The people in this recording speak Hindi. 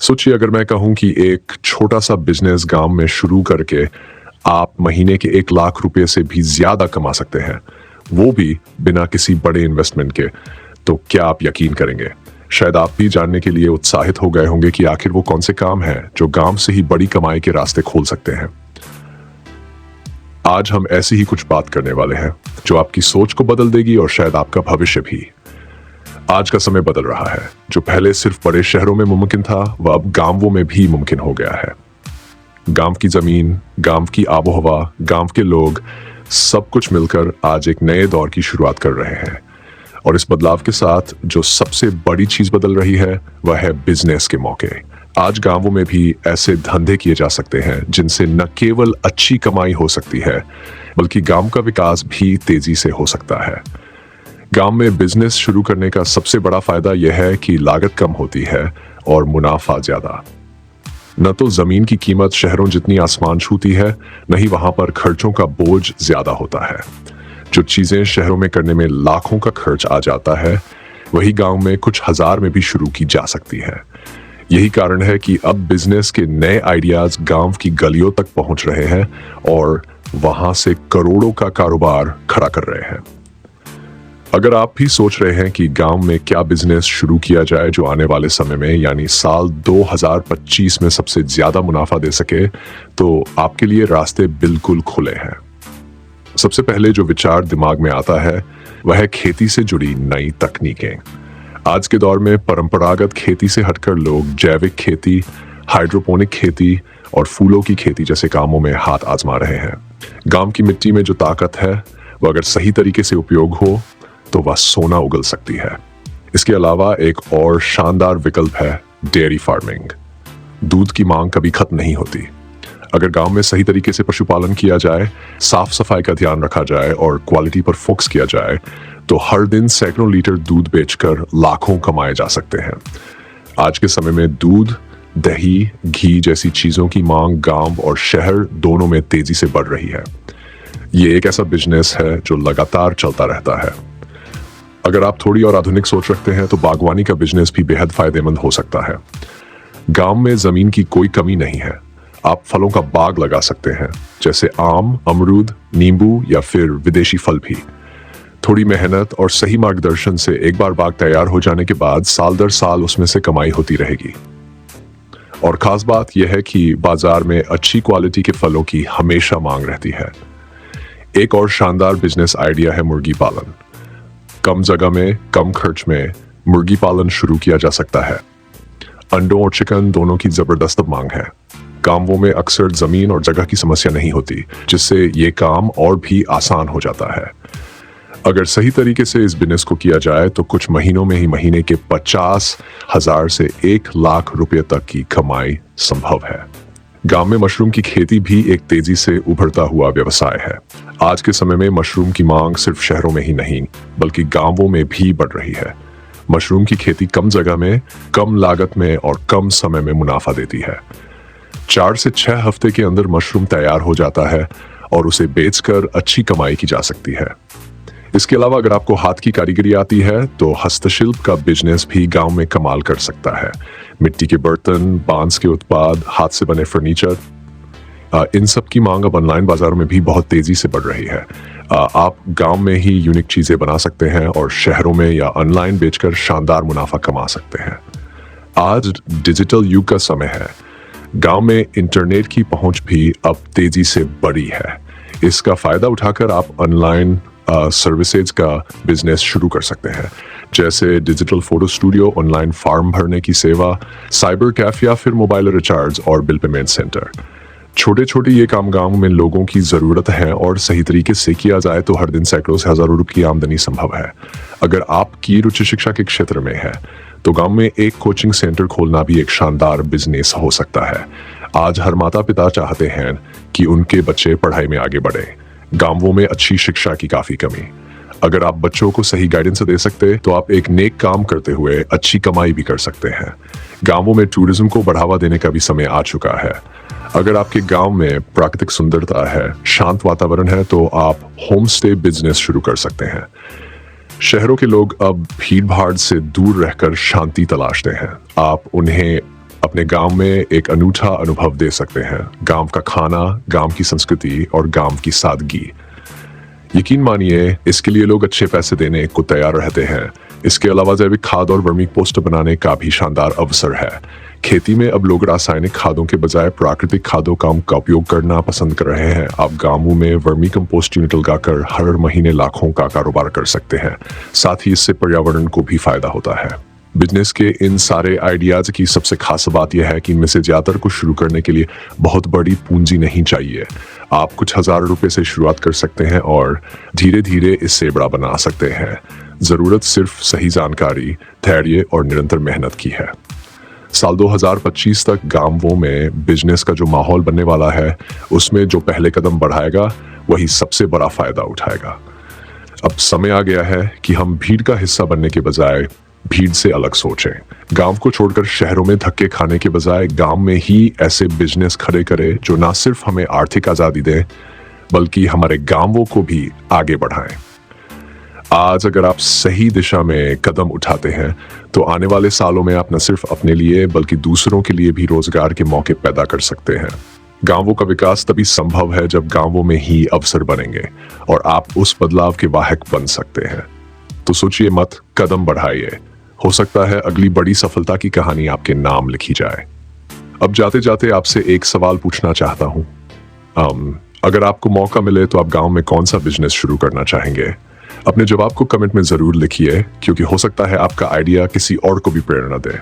सोचिए अगर मैं कहूँ कि एक छोटा सा बिजनेस गांव में शुरू करके आप महीने के 1 लाख रुपए से भी ज्यादा कमा सकते हैं, वो भी बिना किसी बड़े इन्वेस्टमेंट के। तो क्या आप यकीन करेंगे? शायद आप भी जानने के लिए उत्साहित हो गए होंगे कि आखिर वो कौन से काम हैं जो गांव से ही बड़ी कमाई के रास्ते खोल सकते हैं। आज हम ऐसी ही कुछ बात करने वाले हैं जो आपकी सोच को बदल देगी और शायद आपका भविष्य भी। आज का समय बदल रहा है। जो पहले सिर्फ बड़े शहरों में मुमकिन था, वह अब गांवों में भी मुमकिन हो गया है। गांव की जमीन, गांव की आबोहवा, गांव के लोग, सब कुछ मिलकर आज एक नए दौर की शुरुआत कर रहे हैं। और इस बदलाव के साथ जो सबसे बड़ी चीज बदल रही है वह है बिजनेस के मौके। आज गांवों में भी ऐसे धंधे किए जा सकते हैं जिनसे न केवल अच्छी कमाई हो सकती है, बल्कि गांव का विकास भी तेजी से हो सकता है। गांव में बिजनेस शुरू करने का सबसे बड़ा फायदा यह है कि लागत कम होती है और मुनाफा ज्यादा। न तो जमीन की कीमत शहरों जितनी आसमान छूती है, न ही वहां पर खर्चों का बोझ ज्यादा होता है। जो चीजें शहरों में करने में लाखों का खर्च आ जाता है, वही गांव में कुछ हजार में भी शुरू की जा सकती है। यही कारण है कि अब बिजनेस के नए आइडियाज गांव की गलियों तक पहुंच रहे हैं और वहां से करोड़ों का कारोबार खड़ा कर रहे हैं। अगर आप भी सोच रहे हैं कि गांव में क्या बिजनेस शुरू किया जाए जो आने वाले समय में यानी साल 2025 में सबसे ज्यादा मुनाफा दे सके, तो आपके लिए रास्ते बिल्कुल खुले हैं। सबसे पहले जो विचार दिमाग में आता है वह है खेती से जुड़ी नई तकनीकें। आज के दौर में परंपरागत खेती से हटकर लोग जैविक खेती, हाइड्रोपोनिक खेती और फूलों की खेती जैसे कामों में हाथ आजमा रहे हैं। गांव की मिट्टी में जो ताकत है, वह अगर सही तरीके से उपयोग हो तो वह सोना उगल सकती है। इसके अलावा एक और शानदार विकल्प है डेयरी फार्मिंग। दूध की मांग कभी खत्म नहीं होती। अगर गांव में सही तरीके से पशुपालन किया जाए, साफ सफाई का ध्यान रखा जाए और क्वालिटी पर फोकस किया जाए, तो हर दिन सैकड़ों लीटर दूध बेचकर लाखों कमाए जा सकते हैं। आज के समय में दूध, दही, घी जैसी चीजों की मांग गांव और शहर दोनों में तेजी से बढ़ रही है। ये एक ऐसा बिजनेस है जो लगातार चलता रहता है। अगर आप थोड़ी और आधुनिक सोच रखते हैं तो बागवानी का बिजनेस भी बेहद फायदेमंद हो सकता है। गांव में जमीन की कोई कमी नहीं है। आप फलों का बाग लगा सकते हैं, जैसे आम, अमरूद, नींबू या फिर विदेशी फल भी। थोड़ी मेहनत और सही मार्गदर्शन से एक बार बाग तैयार हो जाने के बाद साल दर साल उसमें से कमाई होती रहेगी। और खास बात यह है कि बाजार में अच्छी क्वालिटी के फलों की हमेशा मांग रहती है। एक और शानदार बिजनेस आइडिया है मुर्गी पालन। कम जगह में, कम खर्च में मुर्गी पालन शुरू किया जा सकता है। अंडों और चिकन दोनों की जबरदस्त मांग है। गांवों में अक्सर जमीन और जगह की समस्या नहीं होती, जिससे ये काम और भी आसान हो जाता है। अगर सही तरीके से इस बिजनेस को किया जाए तो कुछ महीनों में ही महीने के 50,000 से 1 लाख रुपए तक की कमाई संभव है। गांव में मशरूम की खेती भी एक तेजी से उभरता हुआ व्यवसाय है। आज के समय में मशरूम की मांग सिर्फ शहरों में ही नहीं, बल्कि गांवों में भी बढ़ रही है। मशरूम की खेती कम जगह में, कम लागत में और कम समय में मुनाफा देती है। 4 से 6 हफ्ते के अंदर मशरूम तैयार हो जाता है और उसे बेचकर अच्छी कमाई की जा सकती है। इसके अलावा अगर आपको हाथ की कारीगरी आती है तो हस्तशिल्प का बिजनेस भी गांव में कमाल कर सकता है। मिट्टी के बर्तन, बांस के उत्पाद, हाथ से बने फर्नीचर, इन सब की मांग अब ऑनलाइन बाजारों में भी बहुत तेजी से बढ़ रही है। आप गांव में ही यूनिक चीजें बना सकते हैं और शहरों में या ऑनलाइन बेचकर शानदार मुनाफा कमा सकते हैं। आज डिजिटल युग का समय है। गांव में इंटरनेट की पहुंच भी अब तेजी से बढ़ी है। इसका फायदा उठाकर आप ऑनलाइन सर्विसेज का बिजनेस शुरू कर सकते हैं, जैसे digital photo studio, online form भरने की सेवा, साइबर कैफे या फिर मोबाइल रिचार्ज और बिल पेमेंट सेंटर। छोटे छोटे ये काम गांव में लोगों की जरूरत है और सही तरीके से किया जाए तो हर दिन सैकड़ों से हजारों रुपए की आमदनी संभव है। अगर आपकी रुचि शिक्षा के क्षेत्र में है तो गांव में एक कोचिंग सेंटर खोलना भी एक शानदार बिजनेस हो सकता है। आज हर माता पिता चाहते हैं कि उनके बच्चे पढ़ाई में आगे बढ़े। गांवों में अच्छी शिक्षा की काफी कमी। अगर आप बच्चों को सही गाइडेंस दे सकते तो आप एक नेक काम करते हुए अच्छी कमाई भी कर सकते हैं। गांवों में टूरिज्म को बढ़ावा देने का भी समय आ चुका है। अगर आपके गांव में प्राकृतिक सुंदरता है, शांत वातावरण है, तो आप होम स्टे बिजनेस शुरू कर सकते हैं। शहरों के लोग अब भीड़ भाड़ से दूर रहकर शांति तलाशते हैं। आप उन्हें अपने गांव में एक अनूठा अनुभव दे सकते हैं। गांव का खाना, गांव की संस्कृति और गांव की सादगी। यकीन मानिए, इसके लिए लोग अच्छे पैसे देने को तैयार रहते हैं। इसके अलावा जैविक खाद और वर्मी कंपोस्ट बनाने का भी शानदार अवसर है। खेती में अब लोग रासायनिक खादों के बजाय प्राकृतिक खादों का उपयोग करना पसंद कर रहे हैं। आप गांवों में वर्मी कंपोस्ट यूनिट लगाकर हर महीने लाखों का कारोबार कर सकते हैं। साथ ही इससे पर्यावरण को भी फायदा होता है। बिजनेस के इन सारे आइडियाज की सबसे खास बात यह है कि इनमें से ज्यादातर को शुरू करने के लिए बहुत बड़ी पूंजी नहीं चाहिए। आप कुछ हजार रुपए से शुरुआत कर सकते हैं और धीरे धीरे इससे बड़ा बना सकते हैं। जरूरत सिर्फ सही जानकारी, धैर्य और निरंतर मेहनत की है। साल 2025 तक गांवों में बिजनेस का जो माहौल बनने वाला है, उसमें जो पहले कदम बढ़ाएगा वही सबसे बड़ा फायदा उठाएगा। अब समय आ गया है कि हम भीड़ का हिस्सा बनने के बजाय भीड़ से अलग सोचें। गांव को छोड़कर शहरों में धक्के खाने के बजाय गांव में ही ऐसे बिजनेस खड़े करें जो ना सिर्फ हमें आर्थिक आजादी दें, बल्कि हमारे गांवों को भी आगे बढ़ाएं। आज अगर आप सही दिशा में कदम उठाते हैं तो आने वाले सालों में आप न सिर्फ अपने लिए बल्कि दूसरों के लिए भी रोजगार के मौके पैदा कर सकते हैं। गांवों का विकास तभी संभव है जब गांवों में ही अवसर बनेंगे और आप उस बदलाव के वाहक बन सकते हैं। तो सोचिए मत, कदम बढ़ाइए। हो सकता है अगली बड़ी सफलता की कहानी आपके नाम लिखी जाए। अब जाते जाते आपसे एक सवाल पूछना चाहता हूं। अगर आपको मौका मिले तो आप गांव में कौन सा बिजनेस शुरू करना चाहेंगे? अपने जवाब को कमेंट में जरूर लिखिए, क्योंकि हो सकता है आपका आइडिया किसी और को भी प्रेरणा दे।